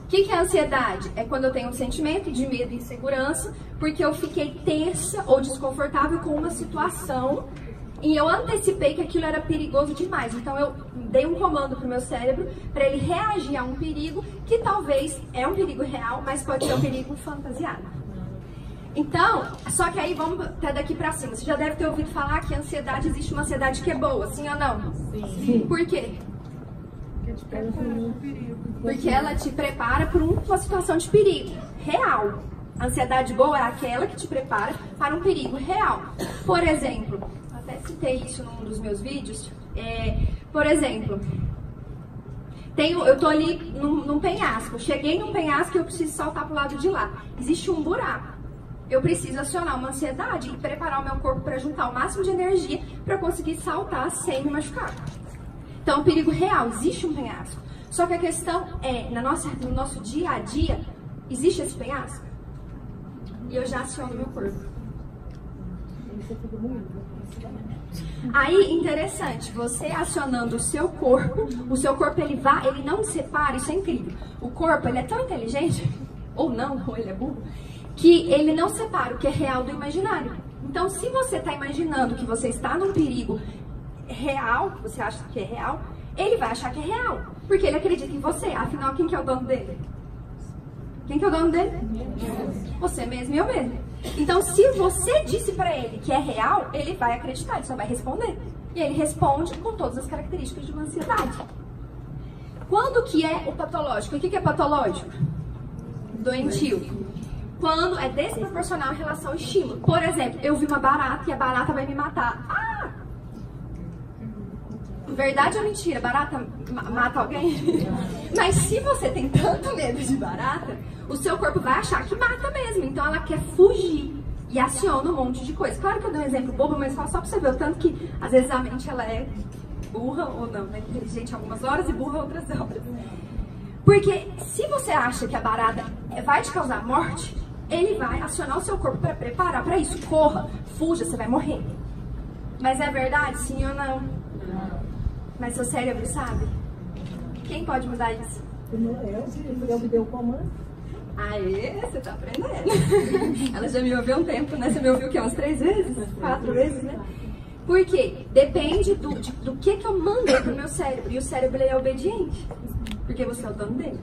que é a ansiedade? É quando eu tenho um sentimento de medo e insegurança, porque eu fiquei tensa ou desconfortável com uma situação e eu antecipei que aquilo era perigoso demais. Então eu dei um comando pro meu cérebro para ele reagir a um perigo que talvez é um perigo real, mas pode ser um perigo fantasiado. Então, só que aí vamos até daqui pra cima. Você já deve ter ouvido falar que a ansiedade, existe uma ansiedade que é boa, sim ou não? Sim. Por quê? Porque ela te prepara para uma situação de perigo real. A ansiedade boa é aquela que te prepara para um perigo real. Por exemplo, até citei isso num dos meus vídeos. Por exemplo, eu tô ali num penhasco. Cheguei num penhasco e eu preciso saltar pro lado de lá. Existe um buraco. Eu preciso acionar uma ansiedade e preparar o meu corpo para juntar o máximo de energia para conseguir saltar sem me machucar. Então, perigo real, existe um penhasco. Só que a questão é, no nosso dia a dia, existe esse penhasco? E eu já aciono meu corpo. Aí, interessante, você acionando o seu corpo ele não separa, isso é incrível. O corpo, ele é tão inteligente, ou não, ou ele é burro, que ele não separa o que é real do imaginário. Então, se você está imaginando que você está num perigo real, que você acha que é real, ele vai achar que é real, porque ele acredita em você. Afinal, quem que é o dono dele? Quem que é o dono dele? Você mesmo e eu mesmo. Então, se você disse pra ele que é real, ele vai acreditar, ele só vai responder. E ele responde com todas as características de uma ansiedade. Quando que é o patológico? O que é patológico? Doentio. Quando é desproporcional em relação ao estímulo. Por exemplo, eu vi uma barata e a barata vai me matar. Ah! Verdade ou mentira? Barata mata alguém? Mas se você tem tanto medo de barata, o seu corpo vai achar que mata mesmo. Então ela quer fugir e aciona um monte de coisa. Claro que eu dei um exemplo bobo, mas só pra você ver o tanto que às vezes a mente ela é burra ou não, né? Inteligente algumas horas e burra outras horas. Porque se você acha que a barata vai te causar morte, ele vai acionar o seu corpo para preparar para isso. Corra, fuja, você vai morrer. Mas é verdade, sim ou não? Mas seu cérebro sabe? Quem pode mudar isso? Eu me dei o comando. Aê, você tá aprendendo. Ela já me ouviu há um tempo, né? Você me ouviu o quê? Umas 3 vezes? 4 vezes, né? Por quê? Depende do que eu mandei pro meu cérebro. E o cérebro ele é obediente. Porque você é o dono dele.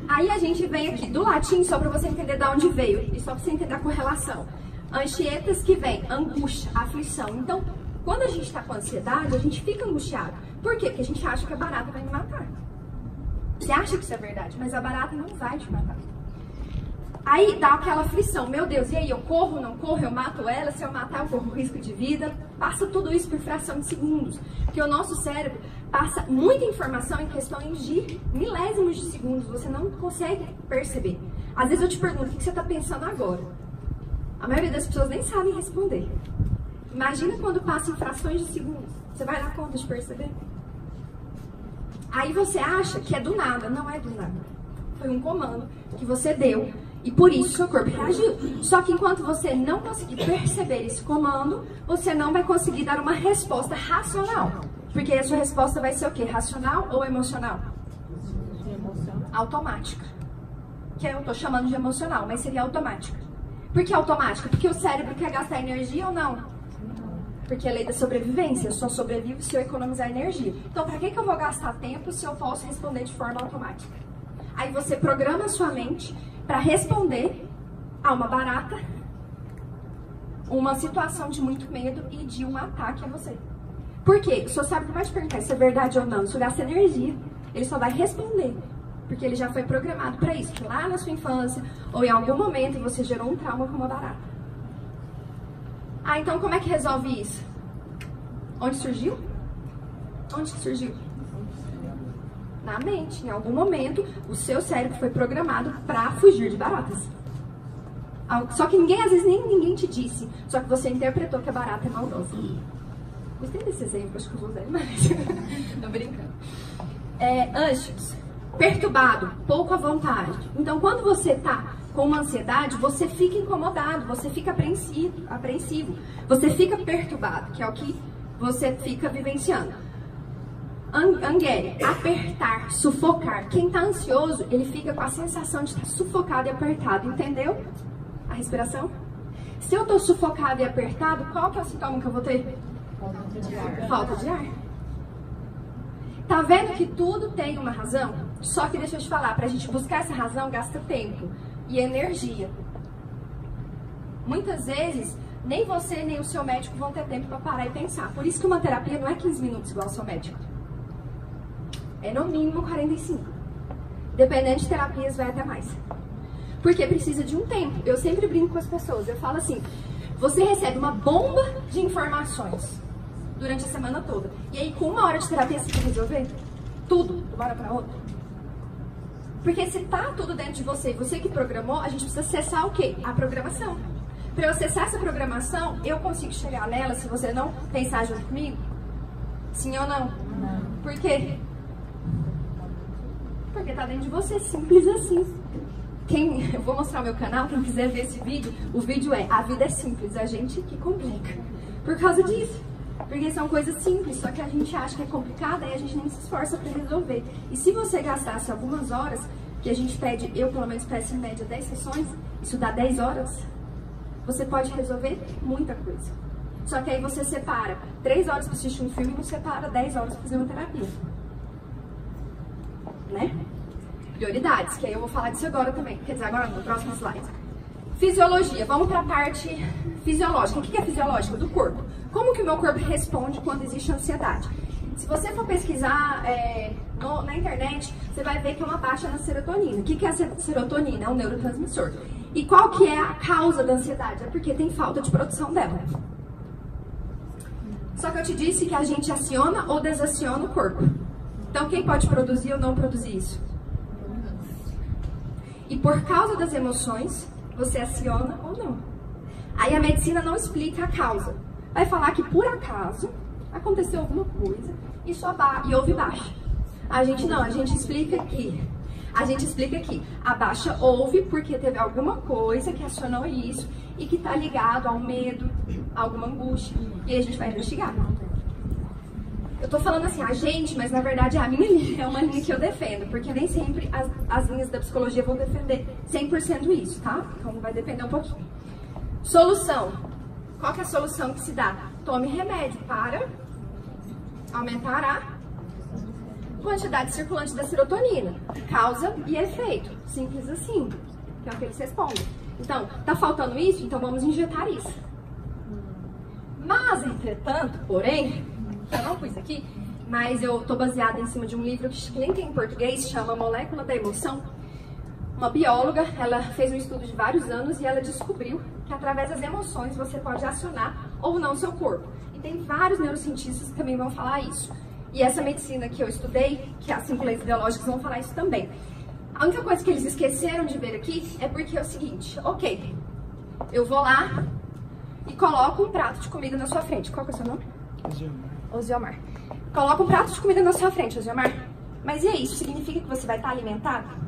Aí a gente vem aqui do latim, só para você entender de onde veio, e só para você entender a correlação. Anxietas que vem, angústia, aflição. Então, quando a gente está com ansiedade, a gente fica angustiado. Por quê? Porque a gente acha que a barata vai me matar. Você acha que isso é verdade, mas a barata não vai te matar. Aí dá aquela aflição, meu Deus, e aí eu corro, não corro, eu mato ela, se eu matar eu corro risco de vida. Passa tudo isso por fração de segundos, porque o nosso cérebro passa muita informação em questões de milésimos de segundos, você não consegue perceber. Às vezes eu te pergunto, o que você está pensando agora? A maioria das pessoas nem sabem responder. Imagina quando passa em frações de segundos, você vai dar conta de perceber? Aí você acha que é do nada, não é do nada. Foi um comando que você deu e por isso seu corpo reagiu. Só que enquanto você não conseguir perceber esse comando, você não vai conseguir dar uma resposta racional. Porque a sua resposta vai ser o quê? Racional ou emocional? Automática. Que eu tô chamando de emocional, mas seria automática. Por que automática? Porque o cérebro quer gastar energia ou não? Porque é a lei da sobrevivência, eu só sobrevivo se eu economizar energia. Então, para que eu vou gastar tempo se eu posso responder de forma automática? Aí você programa a sua mente para responder a uma barata, uma situação de muito medo e de um ataque a você. Por quê? O seu cérebro vai te perguntar se é verdade ou não, isso gasta energia. Ele só vai responder, porque ele já foi programado para isso. Que lá na sua infância, ou em algum momento, você gerou um trauma com uma barata. Ah, então como é que resolve isso? Onde surgiu? Onde que surgiu? Na mente. Em algum momento, o seu cérebro foi programado para fugir de baratas. Só que às vezes ninguém te disse. Só que você interpretou que a barata é maldosa. Gostei desse exemplo, acho que eu vou usar mais. Tô brincando. Anxious, perturbado, pouco à vontade. Então, quando você tá com uma ansiedade, você fica incomodado, você fica apreensivo, você fica perturbado, que é o que você fica vivenciando. Anguere, apertar, sufocar. Quem tá ansioso, ele fica com a sensação de estar sufocado e apertado, entendeu? A respiração? Se eu tô sufocado e apertado, qual que é o sintoma que eu vou ter? Falta de ar. Tá vendo que tudo tem uma razão? Só que deixa eu te falar, pra gente buscar essa razão, gasta tempo e energia. Muitas vezes, nem você nem o seu médico vão ter tempo para parar e pensar. Por isso que uma terapia não é 15 minutos igual ao seu médico. É no mínimo 45. Dependendo de terapias, vai até mais. Porque precisa de um tempo. Eu sempre brinco com as pessoas. Eu falo assim, você recebe uma bomba de informações durante a semana toda. E aí, com 1 hora de terapia, você tem que resolver tudo, de uma hora para outra. Porque se tá tudo dentro de você, você que programou, a gente precisa acessar o quê? A programação. Para eu acessar essa programação, eu consigo chegar nela se você não pensar junto comigo? Sim ou não? Não. Por quê? Porque tá dentro de você, simples assim. Eu vou mostrar o meu canal, quem quiser ver esse vídeo, o vídeo é A Vida é Simples, a gente que complica. Por causa disso. Porque são coisas simples, só que a gente acha que é complicada e a gente nem se esforça para resolver. E se você gastasse algumas horas, que a gente pede, eu pelo menos peço em média 10 sessões, isso dá 10 horas, você pode resolver muita coisa. Só que aí você separa 3 horas para assistir um filme e não separa 10 horas para fazer uma terapia. Né? Prioridades, que aí eu vou falar disso agora também. Quer dizer, agora no próximo slide. Fisiologia, vamos para a parte fisiológica. O que é fisiológica? Do corpo. Como que o meu corpo responde quando existe ansiedade? Se você for pesquisar na internet, você vai ver que é uma baixa na serotonina. O que é a serotonina? É um neurotransmissor. E qual que é a causa da ansiedade? É porque tem falta de produção dela. Só que eu te disse que a gente aciona ou desaciona o corpo. Então quem pode produzir ou não produzir isso? E por causa das emoções, você aciona ou não. Aí a medicina não explica a causa. Vai falar que por acaso aconteceu alguma coisa e houve baixa. A gente não, a gente explica que a baixa houve porque teve alguma coisa que acionou isso e que está ligado ao medo, a alguma angústia. E aí a gente vai investigar. Eu tô falando assim, a gente, mas na verdade a minha linha é uma linha que eu defendo, porque nem sempre as linhas da psicologia vão defender 100% isso, tá? Então vai depender um pouquinho. Solução. Qual que é a solução que se dá? Tome remédio para aumentar a quantidade circulante da serotonina. Causa e efeito. Simples assim. Que é o que eles respondem. Então, tá faltando isso? Então vamos injetar isso. Mas, entretanto, porém, eu não pus aqui, mas eu tô baseada em cima de um livro que nem tem em português, chama Molécula da Emoção. Uma bióloga, ela fez um estudo de vários anos e ela descobriu que através das emoções você pode acionar ou não o seu corpo. E tem vários neurocientistas que também vão falar isso. E essa medicina que eu estudei, que as simplesas biológicas vão falar isso também. A única coisa que eles esqueceram de ver aqui é porque é o seguinte, ok, eu vou lá e coloco um prato de comida na sua frente. Qual que é o seu nome? Osiomar. Coloca um prato de comida na sua frente, Osiomar. Mas e aí, isso significa que você vai estar alimentado?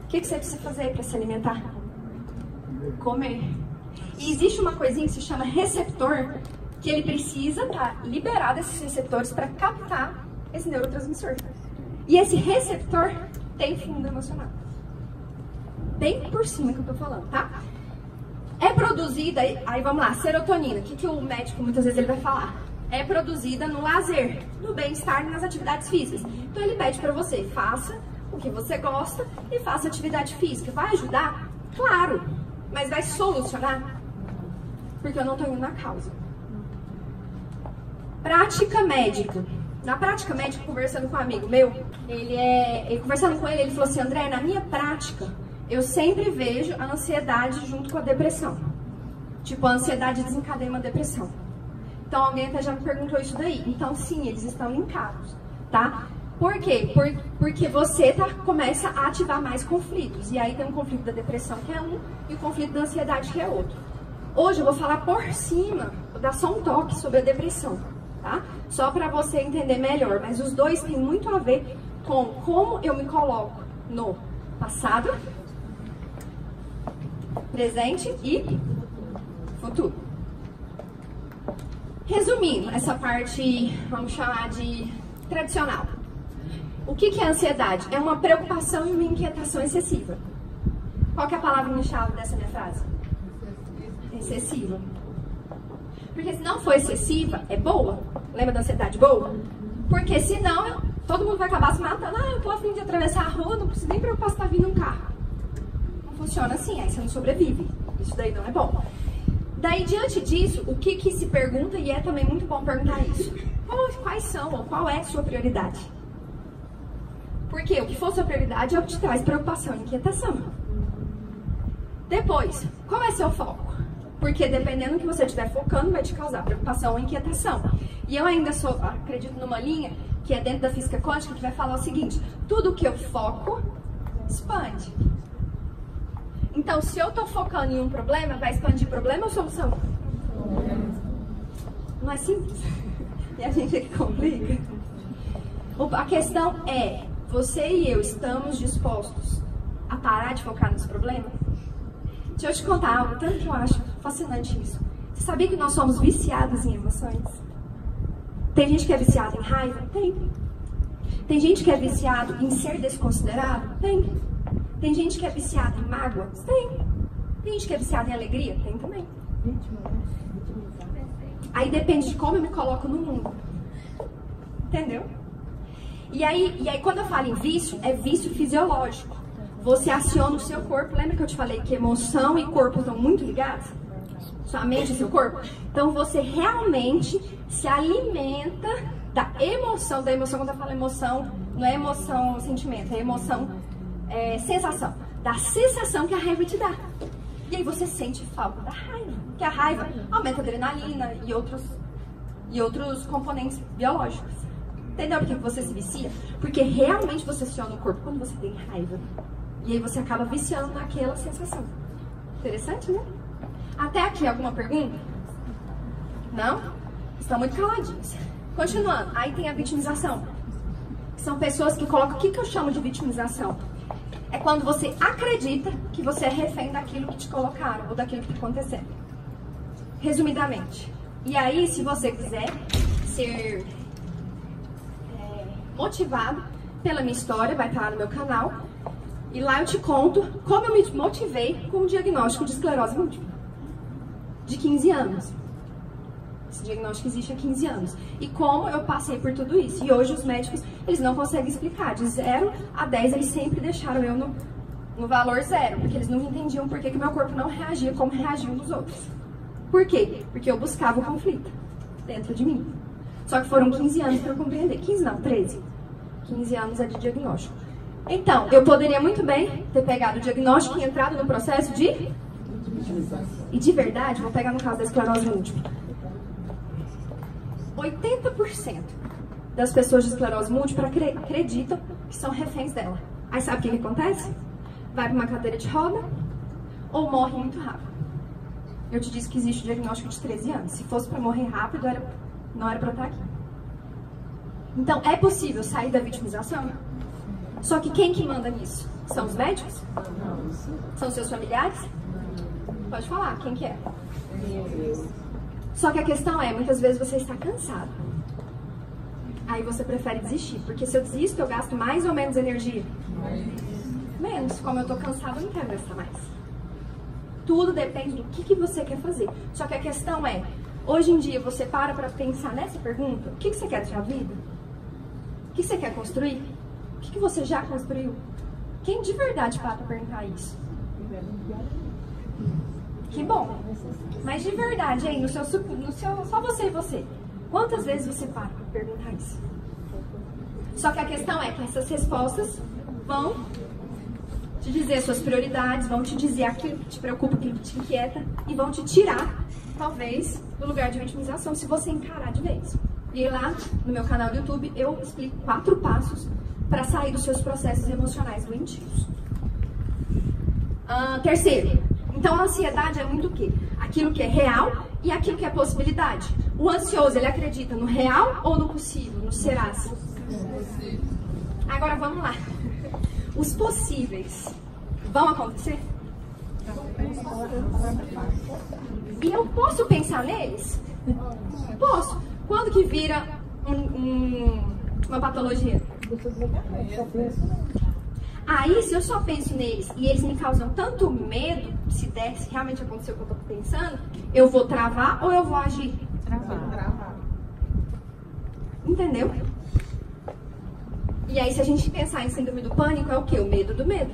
O que você precisa fazer para se alimentar? Comer. E existe uma coisinha que se chama receptor, que ele precisa estar liberado esses receptores para captar esse neurotransmissor. E esse receptor tem fundo emocional. Bem por cima que eu tô falando, tá? É produzida, aí vamos lá, serotonina. O que o médico muitas vezes ele vai falar? É produzida no lazer, no bem-estar e nas atividades físicas. Então ele pede para você, faça o que você gosta e faça atividade física. Vai ajudar? Claro. Mas vai solucionar? Porque eu não tô indo na causa. Prática médica. Na prática médica, conversando com um amigo meu, conversando com ele falou assim, André, na minha prática, eu sempre vejo a ansiedade junto com a depressão. Tipo, a ansiedade desencadeia uma depressão. Então, alguém até já me perguntou isso daí. Então, sim, eles estão linkados, tá? Por quê? Porque você começa a ativar mais conflitos. E aí tem um conflito da depressão, que é um, e o conflito da ansiedade, que é outro. Hoje eu vou falar por cima, vou dar só um toque sobre a depressão, tá? Só para você entender melhor. Mas os dois têm muito a ver com como eu me coloco no passado, presente e futuro. Resumindo, essa parte, vamos chamar de tradicional. O que é ansiedade? É uma preocupação e uma inquietação excessiva. Qual que é a palavra-chave dessa minha frase? Excessiva. Porque se não for excessiva, é boa. Lembra da ansiedade boa? Porque senão, todo mundo vai acabar se matando. Ah, eu tô a fim de atravessar a rua, não preciso nem preocupar se tá vindo um carro. Não funciona assim, aí você não sobrevive. Isso daí não é bom. Daí, diante disso, o que se pergunta, e é também muito bom perguntar isso, quais são, ou qual é a sua prioridade? Porque o que for sua prioridade é o que te traz preocupação e inquietação. Depois, qual é seu foco? Porque dependendo do que você estiver focando, vai te causar preocupação ou inquietação. E eu ainda acredito numa linha que é dentro da física quântica que vai falar o seguinte: tudo que eu foco, expande. Então, se eu estou focando em um problema, vai expandir problema ou solução? Não é simples? E a gente aqui complica. A questão é, você e eu estamos dispostos a parar de focar nos problemas? Deixa eu te contar algo, tanto que eu acho fascinante isso. Você sabia que nós somos viciados em emoções? Tem gente que é viciada em raiva? Tem. Tem gente que é viciado em ser desconsiderado? Tem. Tem gente que é viciada em mágoa? Tem. Tem gente que é viciada em alegria? Tem também. Aí depende de como eu me coloco no mundo. Entendeu? E aí quando eu falo em vício, é vício fisiológico. Você aciona o seu corpo. Lembra que eu te falei que emoção e corpo estão muito ligados? Sua mente e seu corpo? Então você realmente se alimenta da emoção. Quando eu falo emoção, não é emoção sentimento, é emoção sensação. Da sensação que a raiva te dá. E aí você sente falta da raiva. Porque a raiva aumenta a adrenalina e outros componentes biológicos. Entendeu por que você se vicia? Porque realmente você aciona o corpo quando você tem raiva. E aí você acaba viciando naquela sensação. Interessante, né? Até aqui, alguma pergunta? Não? Estão muito caladinhos. Continuando, aí tem a vitimização. São pessoas que colocam... O que eu chamo de vitimização? É quando você acredita que você é refém daquilo que te colocaram ou daquilo que está acontecendo. Resumidamente. E aí, se você quiser ser motivado pela minha história, vai estar lá no meu canal. E lá eu te conto como eu me motivei com o diagnóstico de esclerose múltipla. De 15 anos. Esse diagnóstico existe há 15 anos. E como eu passei por tudo isso. E hoje os médicos, eles não conseguem explicar. De 0 a 10, eles sempre deixaram eu no valor 0. Porque eles não entendiam por que meu corpo não reagia como reagiam nos outros. Por quê? Porque eu buscava o conflito dentro de mim. Só que foram 15 anos para eu compreender. 15 não, 13. 15 anos é de diagnóstico. Então, eu poderia muito bem ter pegado o diagnóstico e entrado no processo de... E de verdade, vou pegar no caso da esclerose múltipla. 80% das pessoas de esclerose múltipla acreditam que são reféns dela. Aí sabe o que acontece? Vai para uma cadeira de roda ou morre muito rápido. Eu te disse que existe o diagnóstico de 13 anos. Se fosse para morrer rápido, não era para estar aqui. Então, é possível sair da vitimização? Só que quem que manda nisso? São os médicos? São seus familiares? Pode falar, quem que é? Só que a questão é, muitas vezes você está cansado. Aí você prefere desistir. Porque se eu desisto, eu gasto mais ou menos energia? Menos. Como eu estou cansado, eu não quero gastar mais. Tudo depende do que você quer fazer. Só que a questão é, hoje em dia você para pensar nessa pergunta, o que você quer da sua vida? O que você quer construir? O que você já construiu? Quem de verdade para perguntar isso? Que bom. Mas de verdade, aí, só você e você. Quantas vezes você para perguntar isso? Só que a questão é que essas respostas vão te dizer suas prioridades, vão te dizer aquilo que te preocupa, aquilo que te inquieta e vão te tirar, talvez, do lugar de vitimização, se você encarar de vez. E lá no meu canal do YouTube eu explico 4 passos para sair dos seus processos emocionais doentios. Terceiro, então a ansiedade é muito o quê? Aquilo que é real e aquilo que é possibilidade. O ansioso, ele acredita no real ou no possível, no serás? Agora vamos lá. Os possíveis vão acontecer? E eu posso pensar neles? Posso. Quando que vira Uma patologia. Aí, se eu só penso neles e eles me causam tanto medo, se realmente acontecer o que eu tô pensando, eu vou travar ou eu vou agir? Travar. Entendeu? E aí, se a gente pensar em síndrome do pânico, é o quê? O medo do medo.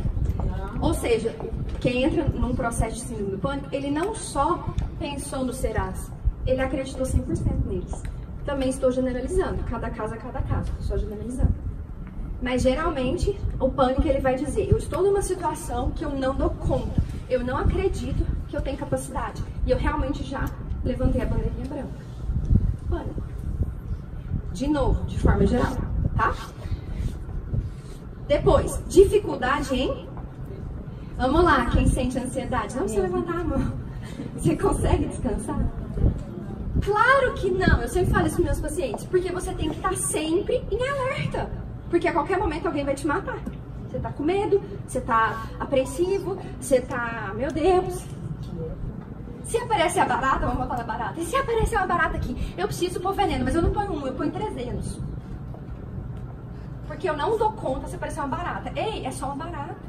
Ou seja, quem entra num processo de síndrome do pânico, ele não só pensou no serás, ele acreditou 100% neles. Também estou generalizando, cada caso é cada caso, só generalizando. Mas geralmente, o pânico ele vai dizer, eu estou numa situação que eu não dou conta, eu não acredito que eu tenho capacidade. E eu realmente já levantei a bandeirinha branca. Pânico. De novo, de forma geral, tá? Depois, dificuldade em... Vamos lá, quem sente ansiedade, não precisa levantar a mão. Você consegue descansar? Claro que não, eu sempre falo isso com meus pacientes, porque você tem que estar sempre em alerta. Porque a qualquer momento alguém vai te matar. Você tá com medo, você tá apreensivo, você tá... Meu Deus! Se aparecer a barata, vamos botar na barata. E se aparecer uma barata aqui, eu preciso pôr veneno, mas eu não ponho 1, eu ponho 300. Porque eu não dou conta se aparecer uma barata. Ei, é só uma barata.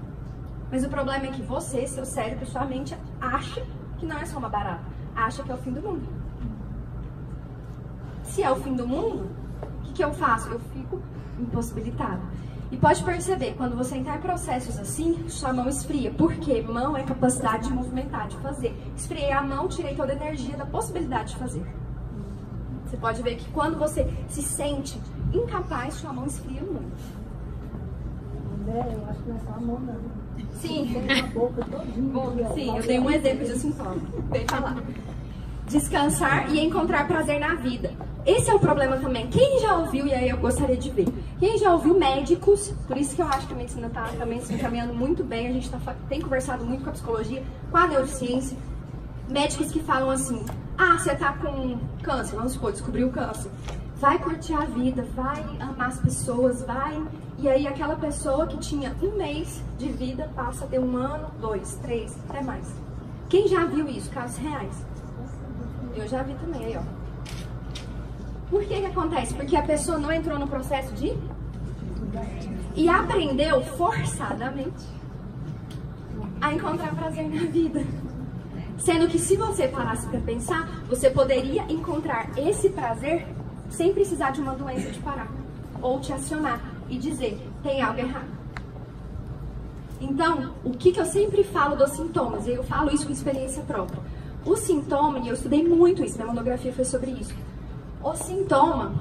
Mas o problema é que você, seu cérebro, sua mente acha que não é só uma barata. Acha que é o fim do mundo. Se é o fim do mundo, o que eu faço? Eu fico impossibilitada. E pode perceber, quando você entrar em processos assim, sua mão esfria. Porque mão é capacidade de movimentar, de fazer. Esfriei a mão, tirei toda a energia da possibilidade de fazer. Você pode ver que quando você se sente incapaz, sua mão esfria muito. Eu acho que não é só a mão, não. Sim. Tem a boca todinha. Sim, eu dei um exemplo de sintoma. Vem falar. Descansar e encontrar prazer na vida. Esse é o problema também. Quem já ouviu, e aí eu gostaria de ver, quem já ouviu médicos, por isso que eu acho que a medicina está também se encaminhando muito bem, a gente tem conversado muito com a psicologia, com a neurociência, médicos que falam assim, você tá com câncer, vamos supor, descobriu o câncer, vai curtir a vida, vai amar as pessoas, vai... E aí aquela pessoa que tinha 1 mês de vida passa a ter 1 ano, 2, 3, até mais. Quem já viu isso? Casos reais. Eu já vi também, aí ó. Por que acontece? Porque a pessoa não entrou no processo de... E aprendeu forçadamente a encontrar prazer na vida. Sendo que se você parasse para pensar, você poderia encontrar esse prazer sem precisar de uma doença te parar. Ou te acionar e dizer, tem algo errado. Então, o que eu sempre falo dos sintomas, e eu falo isso com experiência própria. O sintoma, e eu estudei muito isso, minha monografia foi sobre isso. O sintoma,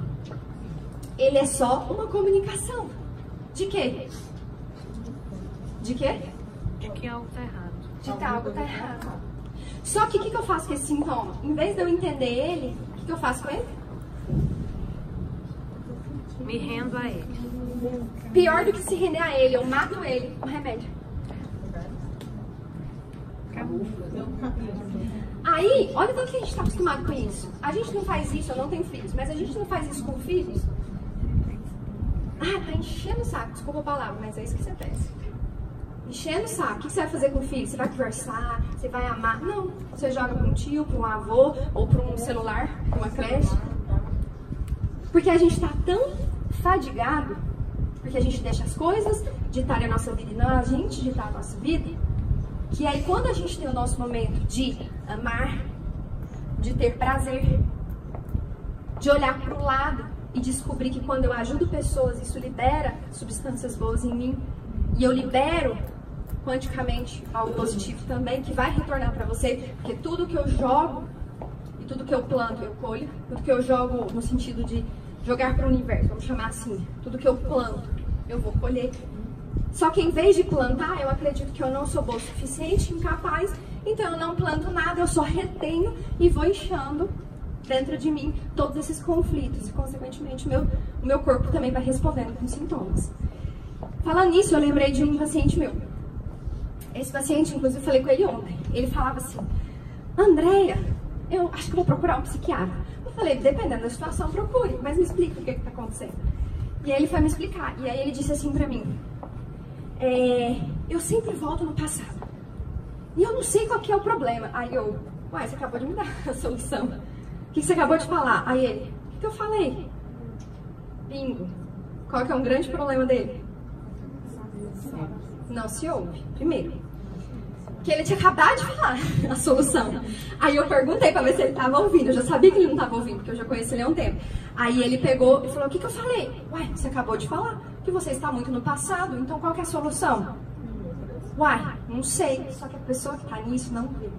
ele é só uma comunicação. De quê? De quê? De que algo tá errado. De que algo tá errado. Só que o que eu faço com esse sintoma? Em vez de eu entender ele, o que eu faço com ele? Me rendo a ele. Pior do que se render a ele, eu mato ele com remédio. Aí, olha tanto que a gente está acostumado com isso. A gente não faz isso, eu não tenho filhos, mas a gente não faz isso com filhos. Tá enchendo o saco, desculpa a palavra, mas é isso que você pensa. Enchendo o saco, o que você vai fazer com o filho? Você vai conversar, você vai amar? Não, você joga para um tio, para um avô, ou para um celular, para uma creche. Porque a gente está tão fadigado, porque a gente deixa as coisas ditarem a nossa vida e não a gente ditar a nossa vida, que aí quando a gente tem o nosso momento de amar, de ter prazer, de olhar para o lado e descobrir que quando eu ajudo pessoas, isso libera substâncias boas em mim, e eu libero quanticamente algo positivo também, que vai retornar para você, porque tudo que eu jogo e tudo que eu planto, eu colho. Tudo que eu jogo no sentido de jogar para o universo, vamos chamar assim, tudo que eu planto, eu vou colher. Só que em vez de plantar, eu acredito que eu não sou boa o suficiente, incapaz, então eu não planto nada, eu só retenho e vou inchando dentro de mim todos esses conflitos e, consequentemente, o meu corpo também vai respondendo com sintomas. Falando nisso, eu lembrei de um paciente meu. Esse paciente, inclusive, eu falei com ele ontem. Ele falava assim, Andréia, eu acho que vou procurar um psiquiatra. Eu falei, dependendo da situação, procure, mas me explica o que está acontecendo. E aí ele foi me explicar. E aí ele disse assim pra mim, eu sempre volto no passado. E eu não sei qual que é o problema. Aí eu, você acabou de me dar a solução. O que você acabou de falar? Aí ele, o que eu falei? Bingo. Qual que é um grande problema dele? Não se ouve, primeiro. Que ele tinha acabado de falar a solução. Aí eu perguntei pra ver se ele tava ouvindo. Eu já sabia que ele não tava ouvindo, porque eu já conheci ele há um tempo. Aí ele pegou e falou, o que eu falei? Ué, você acabou de falar que você está muito no passado, então qual que é a solução? Uai, não sei. Só que a pessoa que tá nisso não vê.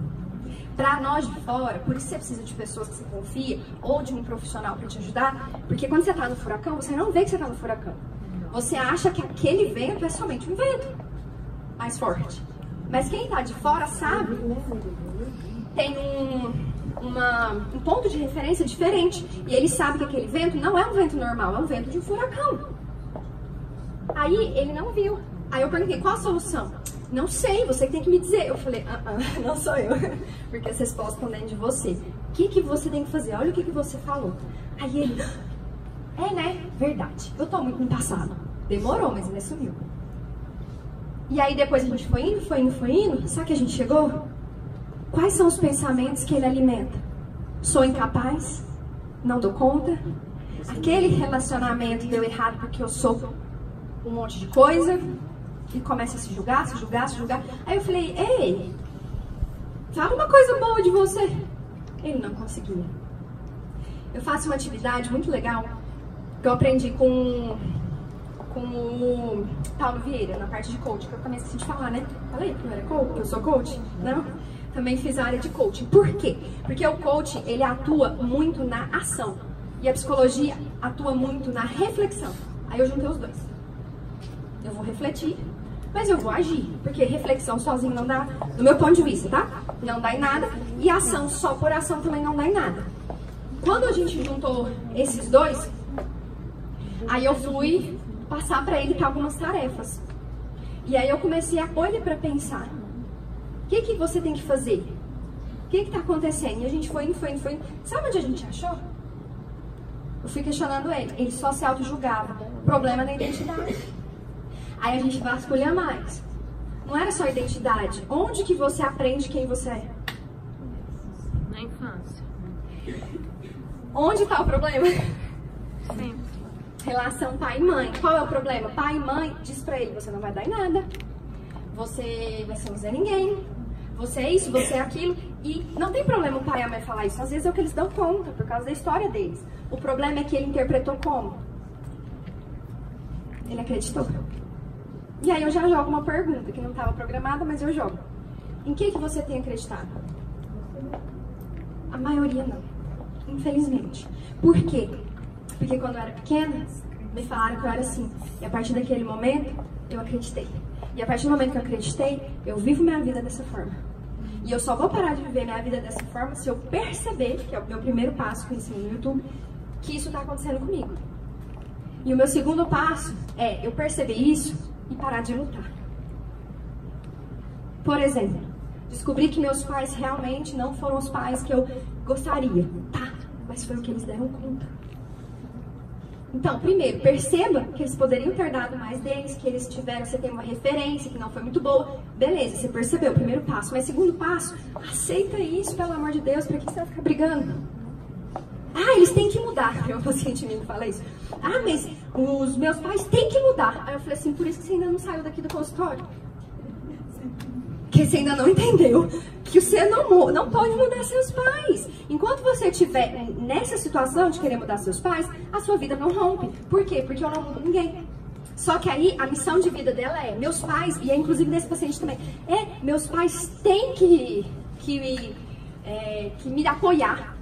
Pra nós de fora, por isso você precisa de pessoas que você confia, ou de um profissional pra te ajudar, porque quando você tá no furacão, você não vê que você tá no furacão. Você acha que aquele vento é somente um vento mais forte. Mas quem tá de fora sabe, tem um ponto de referência diferente. E ele sabe que aquele vento não é um vento normal, é um vento de um furacão. Aí ele não viu. Aí eu perguntei, qual a solução? Não sei, você que tem que me dizer. Eu falei, não sou eu. Porque as respostas estão dentro de você. O que você tem que fazer? Olha o que você falou. Aí ele, né? Verdade. Eu tô muito no passado. Demorou, mas ele sumiu. E aí depois a gente foi indo. Sabe que a gente chegou? Quais são os pensamentos que ele alimenta? Sou incapaz? Não dou conta? Aquele relacionamento deu errado porque eu sou um monte de coisa? E começa a se julgar. Aí eu falei, ei, fala uma coisa boa de você. Ele não conseguia. Eu faço uma atividade muito legal que eu aprendi com o Paulo Vieira, na parte de coaching, que eu também esqueci de falar, né? Falei que eu era coach, que eu sou coach? Não? Também fiz a área de coaching. Por quê? Porque o coaching, ele atua muito na ação. E a psicologia atua muito na reflexão. Aí eu juntei os dois. Eu vou refletir, mas eu vou agir. Porque reflexão sozinho não dá, do meu ponto de vista, tá? Não dá em nada. E ação só por ação também não dá em nada. Quando a gente juntou esses dois, aí eu fui passar para ele algumas tarefas. E aí eu comecei a pôr ele para pensar. O que você tem que fazer? O que tá acontecendo? E a gente foi indo. Sabe onde a gente achou? Eu fui questionando ele. Ele só se auto-julgava. Problema na identidade. Aí a gente vasculha mais. Não era só identidade. Onde que você aprende quem você é? Na infância. Onde tá o problema? Sempre. Relação pai e mãe. Qual é o problema? Pai e mãe diz pra ele, você não vai dar em nada. Você vai ser um Zé Ninguém. Você é isso, você é aquilo. E não tem problema o pai e a mãe falar isso. Às vezes é o que eles dão conta, por causa da história deles. O problema é que ele interpretou como? Ele acreditou. E aí eu já jogo uma pergunta, que não estava programada, mas eu jogo. Em que você tem acreditado? A maioria não. Infelizmente. Por quê? Porque quando eu era pequena, me falaram que eu era assim. E a partir daquele momento, eu acreditei. E a partir do momento que eu acreditei, eu vivo minha vida dessa forma. E eu só vou parar de viver minha vida dessa forma se eu perceber, que é o meu primeiro passo que eu ensino no YouTube, que isso está acontecendo comigo. E o meu segundo passo é eu perceber isso e parar de lutar. Por exemplo, descobri que meus pais realmente não foram os pais que eu gostaria. Tá, mas foi o que eles deram conta. Então, primeiro, perceba que eles poderiam ter dado mais deles, que eles tiveram, você tem uma referência que não foi muito boa. Beleza, você percebeu, primeiro passo. Mas segundo passo, aceita isso, pelo amor de Deus, pra que você vai ficar brigando? Ah, eles têm que mudar. Tem um paciente meu que fala isso. Ah, mas os meus pais têm que mudar. Aí eu falei assim, por isso que você ainda não saiu daqui do consultório. Porque você ainda não entendeu que você não pode mudar seus pais. Enquanto você estiver nessa situação de querer mudar seus pais, a sua vida não rompe. Por quê? Porque eu não mudo ninguém. Só que aí a missão de vida dela é, meus pais, e é inclusive desse paciente também, meus pais têm que me apoiar.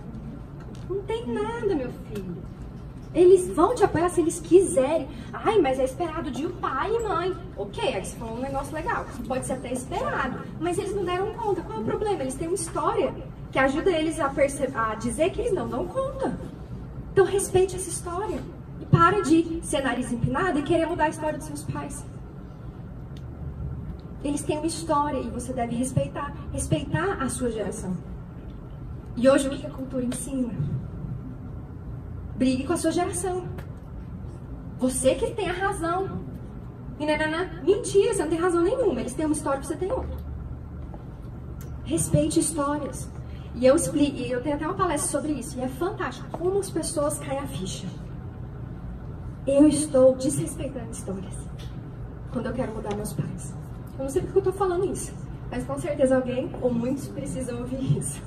Não tem nada, meu filho. Eles vão te apoiar se eles quiserem. Ai, mas é esperado de pai e mãe. Ok, aí você falou um negócio legal. Pode ser até esperado. Mas eles não deram conta. Qual é o problema? Eles têm uma história que ajuda eles a dizer que eles não dão conta. Então respeite essa história. E para de ser nariz empinado e querer mudar a história dos seus pais. Eles têm uma história e você deve respeitar. Respeitar a sua geração. E hoje o que a cultura ensina? Brigue com a sua geração. Você que tem a razão. E mentira, você não tem razão nenhuma. Eles têm uma história e você tem outra. Respeite histórias. E eu explico, e eu tenho até uma palestra sobre isso. E é fantástico como as pessoas caem a ficha. eu estou desrespeitando histórias quando eu quero mudar meus pais. Eu não sei porque eu tô falando isso, mas com certeza alguém ou muitos precisam ouvir isso.